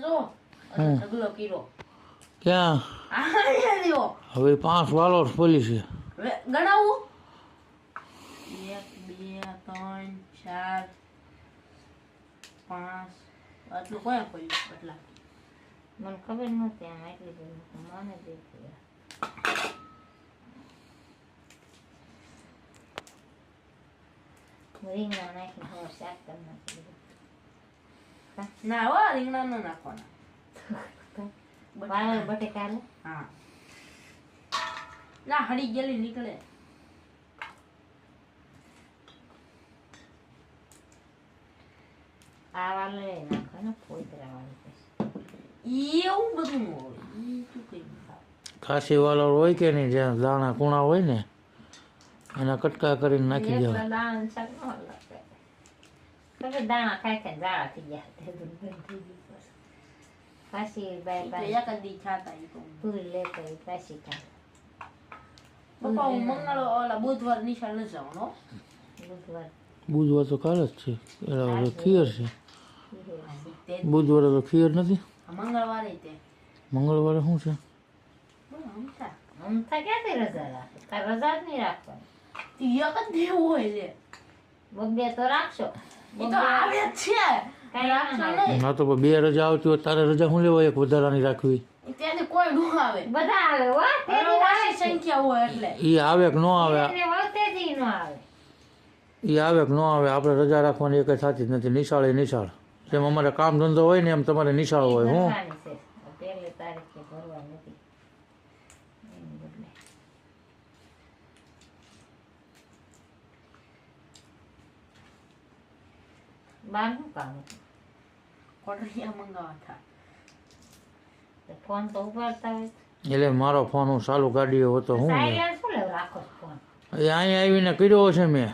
જો હમ. ઢગલો કીરો ક્યાં આ લ્યો હવે 5 વાલો ફોલી છે. હવે ગણાવું 1 2 3 4 5 આટલું કોઈ ખોલ્યું એટલા મને ખબર નહોતી આમ એટલી બધી મને દેખી રીંગણા નાખીને હવે શાક કરી નાખી ના હો રીંગણા ન નાખવાના વાળો બટેકા લે હા ના હળી ગયેલી નીકળે આ વાળો લઈ નાખો ને ફોતરા વાળી એવું બધું ન હોય ઈ તું કઈ ખાસી વાલો હોય કે નહીં, જ્યાં દાણા કૂણા હોય ને એના કટકા કરીને નાખી દેવા. એકલા દાણા શાક ન લાગે તમે દાણા ખાઈ ખાઈને ઝાડા થઈ ગયા તે દૂધ થઈ ગઈ પાછી બાય બાય એક જ દી ખાતા ઈ તો પૂરી લેતો એ પાછી ખાય પપ્પા હું મંગળ ઓલા બુધવાર નિશાળ ન જાઉં હો બુધવાર બુધવાર તો કાલ જ છે, એના તો ખીર છે. તે બુધવારે તો ખીર નથી, મંગળવારે તે મંગળવારે શું છે? હમતા અમથા ક્યાંથી રજા રાખે તાર રજા જ નહીં રાખવાની એક જ દેવું હોય લે બબ્બે તો રાખશો એ તો આવે જ છે કાંઈ રાખશો ના નહીં ના તો 2 રજા આવતી હોય તારે રજા શું લેવા એક વધારાની રાખવી? ત્યાંથી કોઈ ન આવે બધા આવે હો તેદી ઓછી આવે સંખ્યા હોય એટલે એ આવે કે ન આવે? તેને વખતેથી ન આવે એ આવે કે ન આવે, આપણે રજા રાખવાની એક થતી જ નથી. નિશાળે નિશાળ, જેમ અમારે કામ ધંધો હોય ને એમ તમારે નિશાળ હોય. હું ભરવાની છે પહેલી તારીખે ભરવા નથી એમ બદલે બાર શું કામ હતું? કોટરિયા મંગાવા થા તો ફોન તો ઉપાડતા હોય એટલે મારો ફોન હું ચાલુ ગાડીએ હતો. હું સાયલેન્ટ શું લેવું રાખો છો ફોન એ અહીંયા આવીને કર્યો છે મેં.